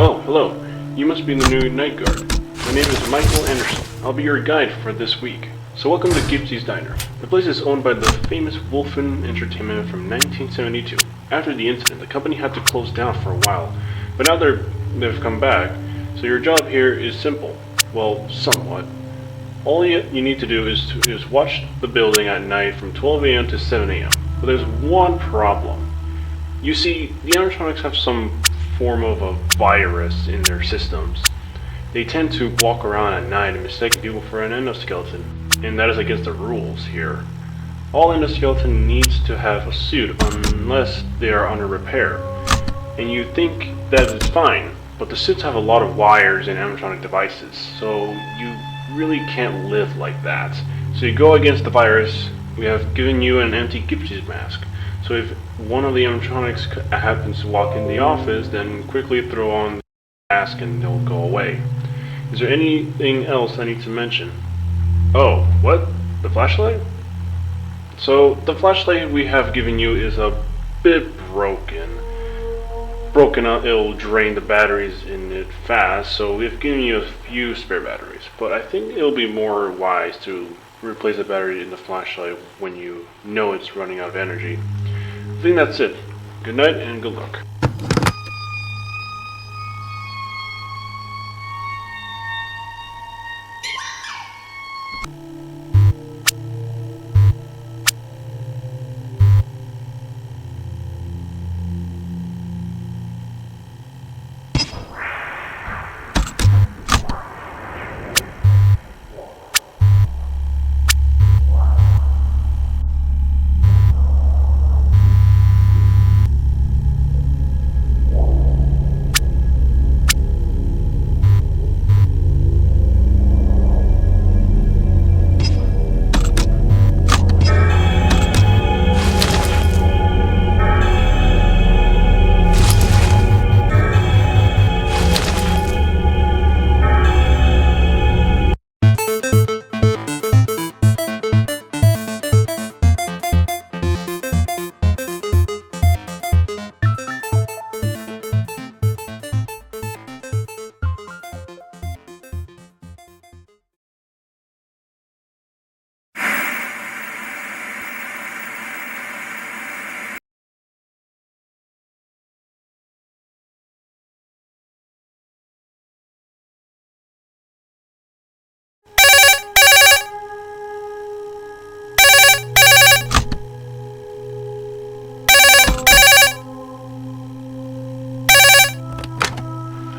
Oh, hello. You must be the new night guard. My name is Michael Anderson. I'll be your guide for this week. So welcome to Gipsy's Diner. The place is owned by the famous Wolfen Entertainment from 1972. After the incident, the company had to close down for a while, but now they've come back, so your job here is simple. Well, somewhat. All you need to do is watch the building at night from 12 a.m. to 7 a.m. But there's one problem. You see, the animatronics have some form of a virus in their systems. They tend to walk around at night and mistake people for an endoskeleton, and that is against the rules here. All endoskeleton needs to have a suit unless they are under repair. And you think that it's fine, but the suits have a lot of wires and animatronic devices, so you really can't live like that. So you go against the virus. We have given you an empty Gipsy mask. So if one of the animatronics happens to walk in the office, then quickly throw on the mask and they'll go away. Is there anything else I need to mention? Oh, what? The flashlight? So the flashlight we have given you is a bit broken. Broken up, it'll drain the batteries in it fast, so we've given you a few spare batteries. But I think it'll be more wise to replace the battery in the flashlight when you know it's running out of energy. I think that's it. Good night and good luck.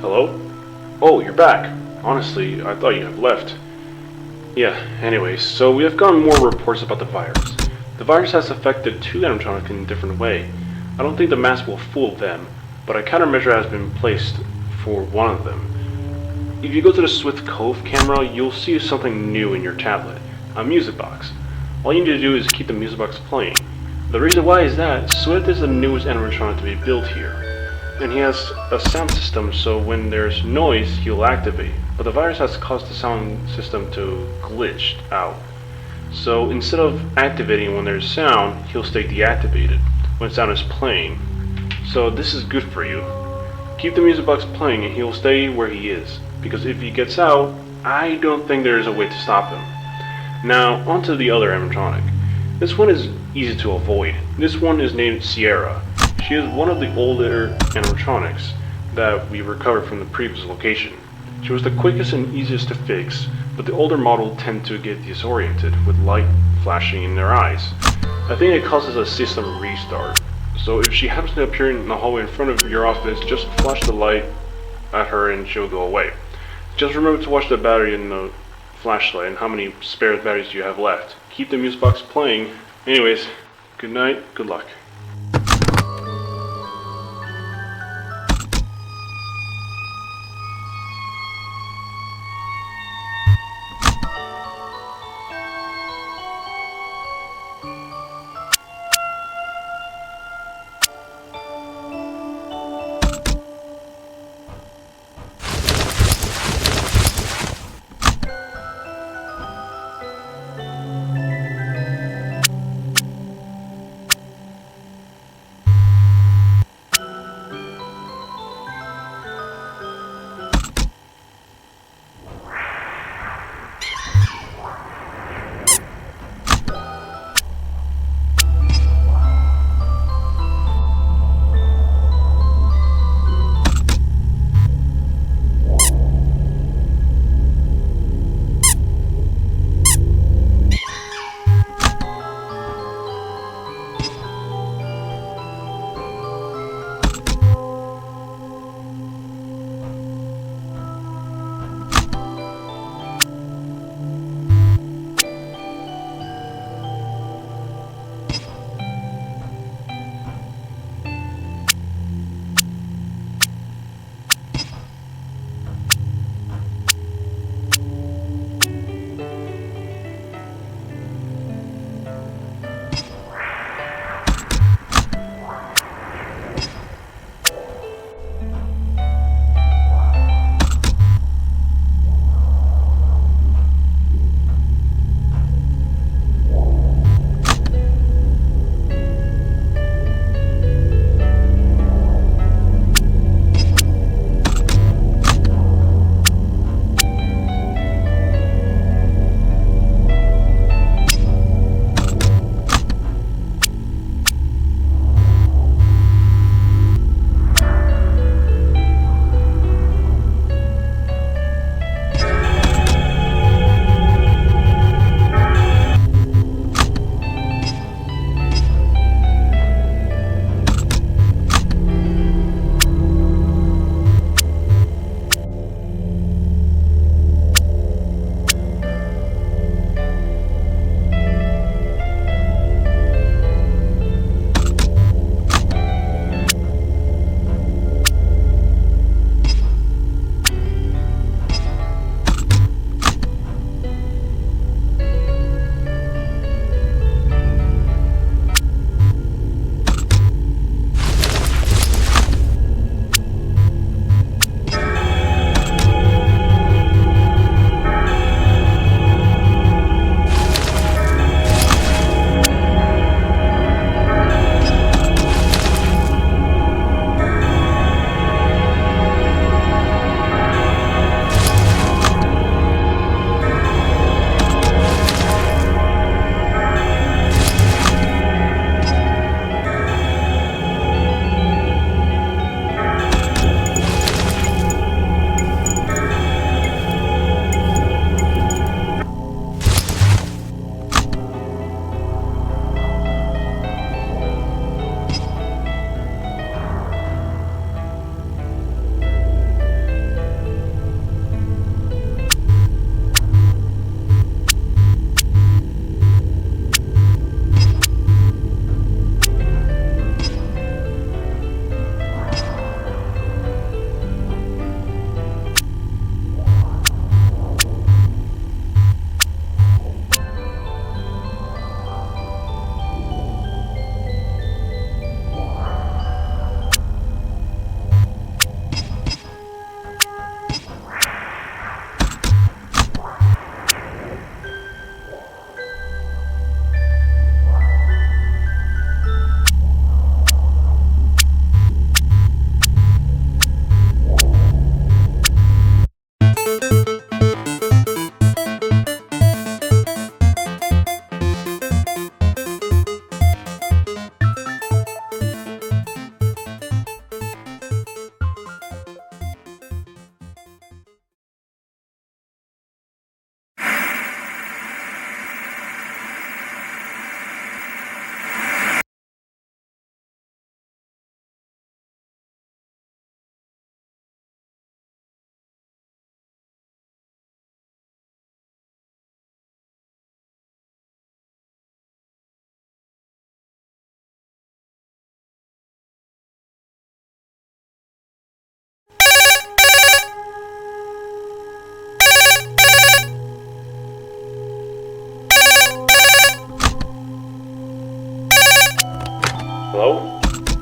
Hello? Oh, you're back. Honestly, I thought you had left. Yeah, anyways, so we have gotten more reports about the virus. The virus has affected two animatronics in a different way. I don't think the mask will fool them, but a countermeasure has been placed for one of them. If you go to the Swift Cove camera, you'll see something new in your tablet, a music box. All you need to do is keep the music box playing. The reason why is that Swift is the newest animatronic to be built here. And he has a sound system, so when there's noise, he'll activate. But the virus has caused the sound system to glitch out. So instead of activating when there's sound, he'll stay deactivated when sound is playing. So this is good for you. Keep the music box playing and he'll stay where he is. Because if he gets out, I don't think there is a way to stop him. Now, onto the other animatronic. This one is easy to avoid. This one is named Sierra. She is one of the older animatronics that we recovered from the previous location. She was the quickest and easiest to fix, but the older model tend to get disoriented with light flashing in their eyes. I think it causes a system restart. So if she happens to appear in the hallway in front of your office, just flash the light at her and she'll go away. Just remember to watch the battery in the flashlight and how many spare batteries you have left. Keep the music box playing. Anyways, good night, good luck.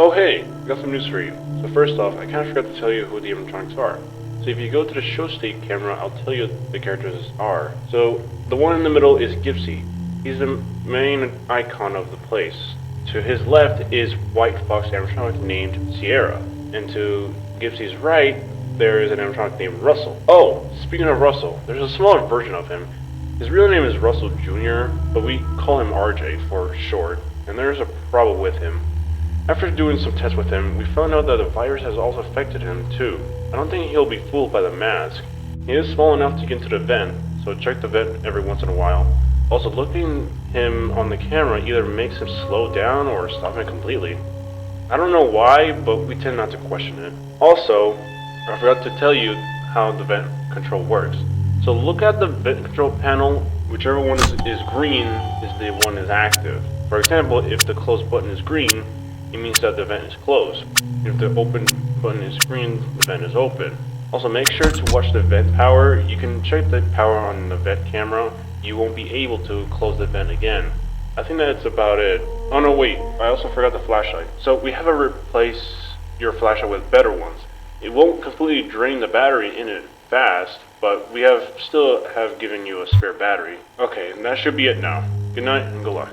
Oh hey, I got some news for you. So first off, I kinda forgot to tell you who the animatronics are. So if you go to the show state camera, I'll tell you the characters are. So the one in the middle is Gipsy. He's the main icon of the place. To his left is White Fox animatronic named Sierra. And to Gipsy's right, there is an animatronic named Russell. Oh, speaking of Russell, there's a smaller version of him. His real name is Russell Jr., but we call him RJ for short, and there's a problem with him. After doing some tests with him, we found out that the virus has also affected him too. I don't think he'll be fooled by the mask. He is small enough to get into the vent, so check the vent every once in a while. Also, looking him on the camera either makes him slow down or stop him completely. I don't know why, but we tend not to question it. Also, I forgot to tell you how the vent control works. So look at the vent control panel, whichever one is green is the one is active. For example, if the close button is green, it means that the vent is closed. If the open button is green, the vent is open. Also, make sure to watch the vent power. You can check the power on the vent camera. You won't be able to close the vent again. I think that's about it. Oh no, wait, I also forgot the flashlight. So we have to replace your flashlight with better ones. It won't completely drain the battery in it fast, but we still have given you a spare battery. Okay, and that should be it now. Good night and good luck.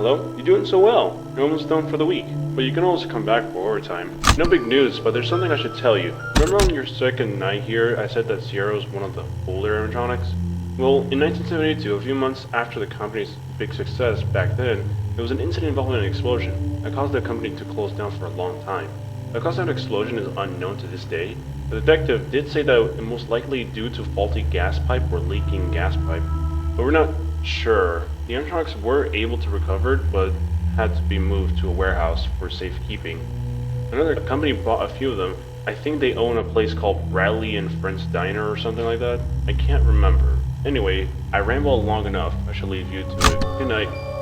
Hello? You're doing so well. You're almost done for the week, but you can always come back for overtime. No big news, but there's something I should tell you. Remember on your second night here, I said that Sierra was one of the older animatronics? Well, in 1972, a few months after the company's big success back then, there was an incident involving an explosion that caused the company to close down for a long time. The cause of the explosion is unknown to this day. The detective did say that it most likely due to faulty gas pipe or leaking gas pipe, but we're not sure. The animatronics were able to recover it, but had to be moved to a warehouse for safekeeping. Another company bought a few of them. I think they own a place called Bradley and Friends Diner or something like that. I can't remember. Anyway, I rambled long enough. I shall leave you to it. Good night.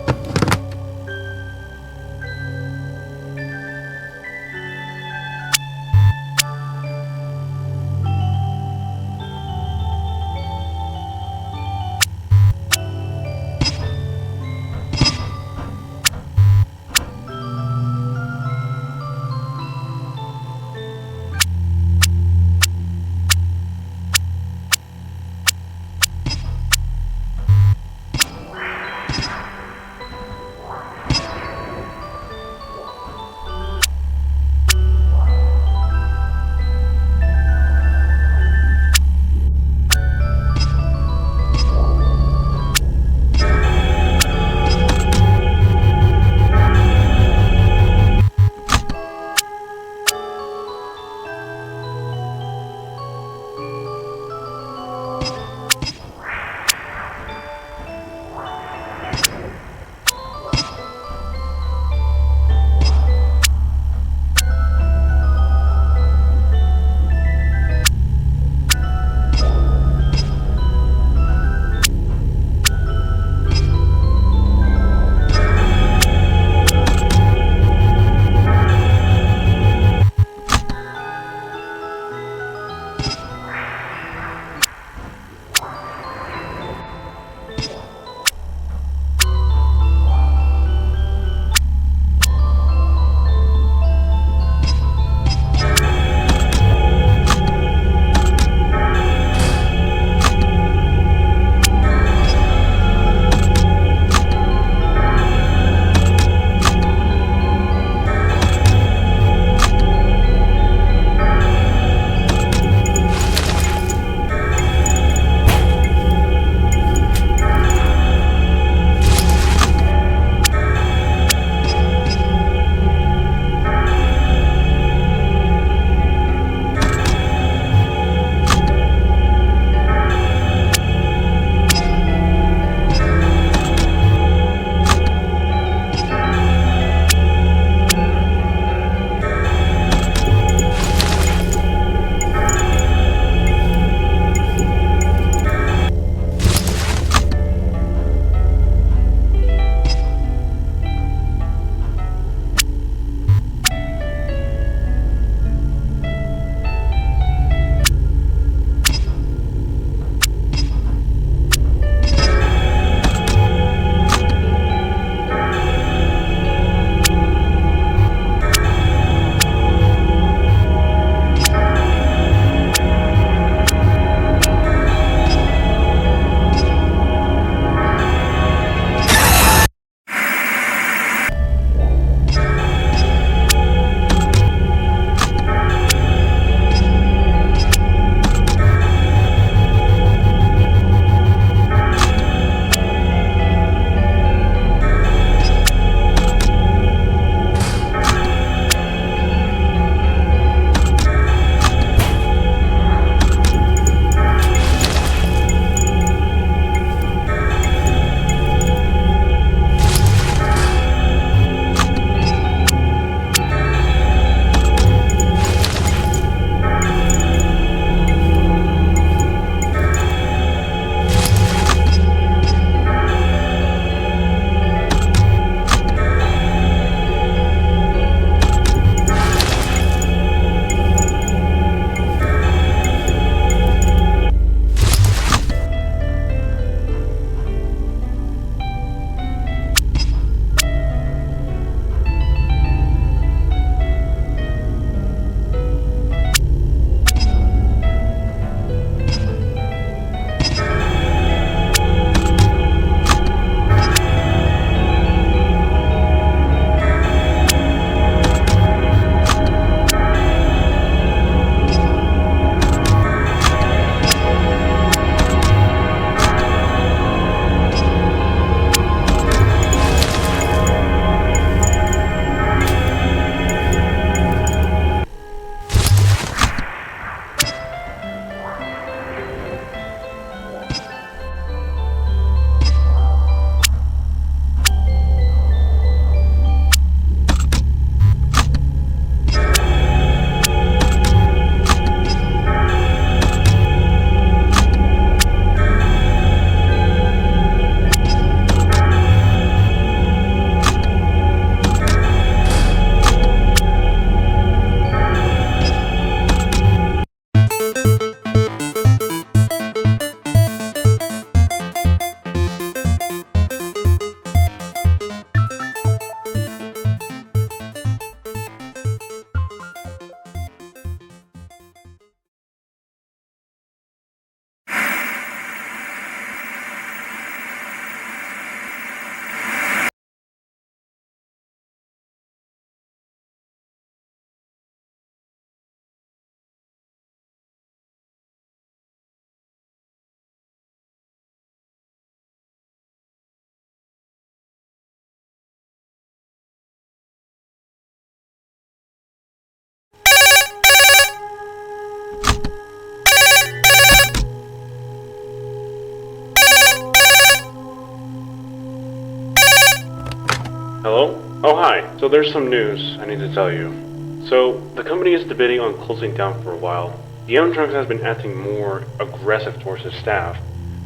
Hello? Oh, hi. So there's some news I need to tell you. So, the company is debating on closing down for a while. The animatronics has been acting more aggressive towards his staff.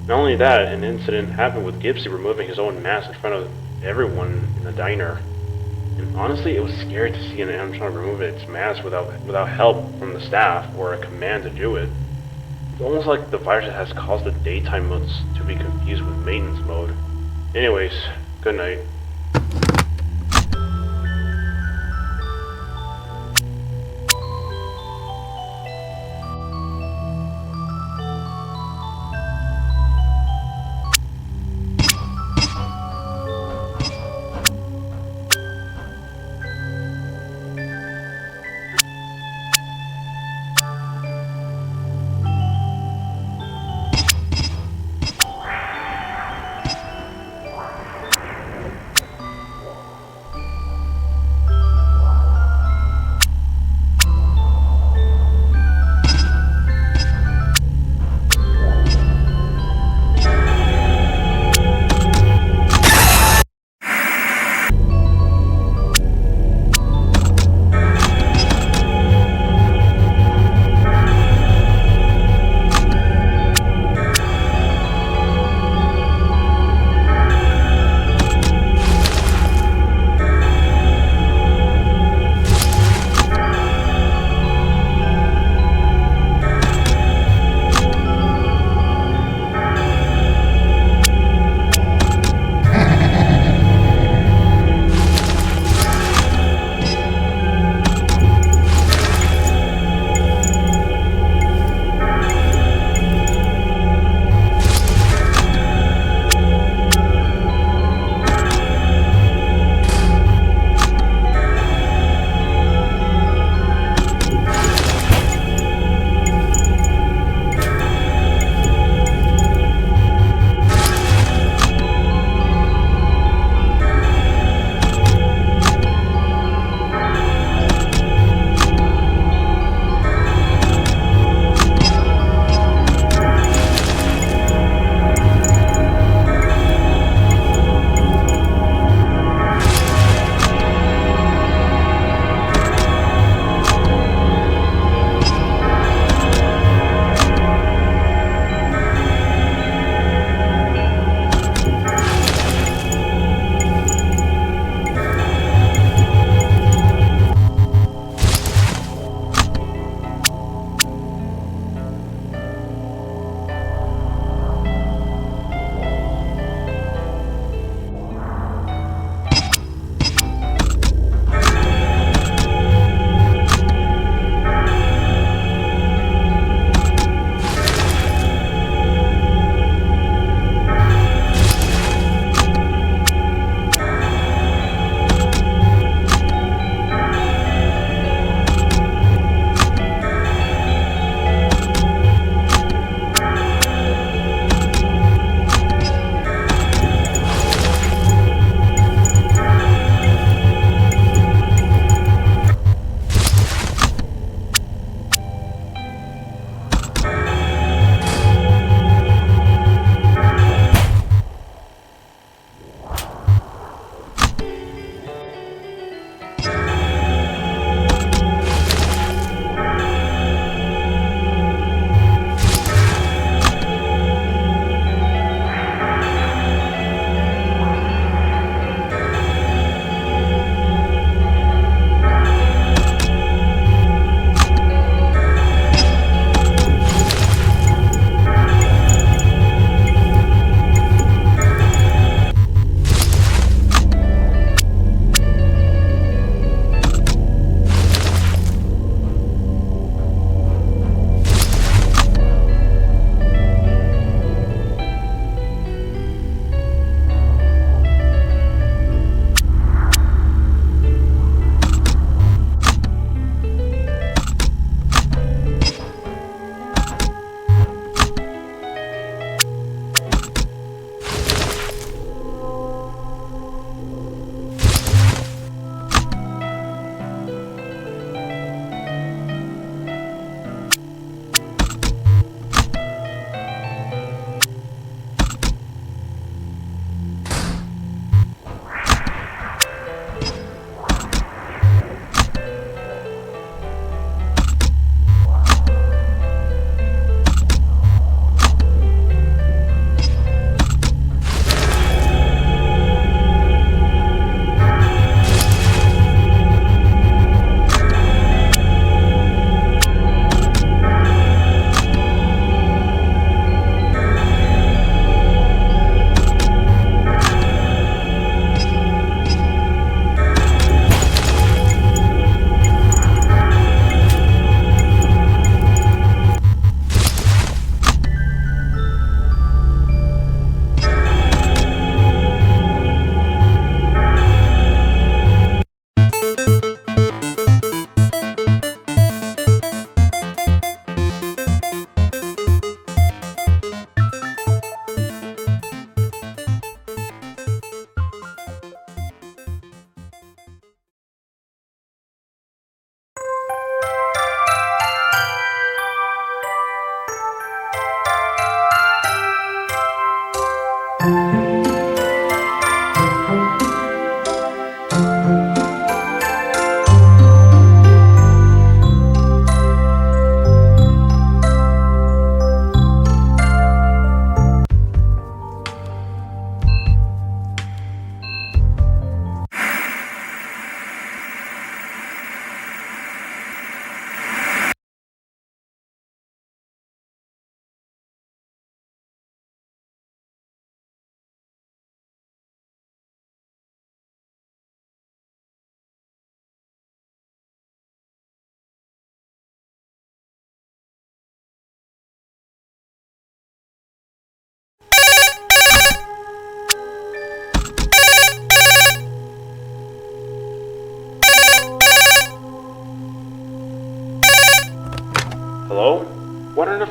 Not only that, an incident happened with Gipsy removing his own mask in front of everyone in the diner. And honestly, it was scary to see an animatronic remove its mask without help from the staff or a command to do it. It's almost like the virus has caused the daytime modes to be confused with maintenance mode. Anyways, good night.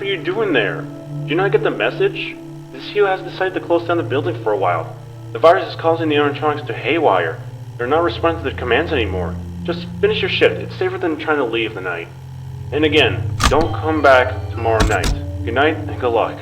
are you doing there? Do you not get the message? The CEO has decided to close down the building for a while. The virus is causing the animatronics to haywire. They're not responding to the commands anymore. Just finish your shift. It's safer than trying to leave the night. And again, don't come back tomorrow night. Good night and good luck.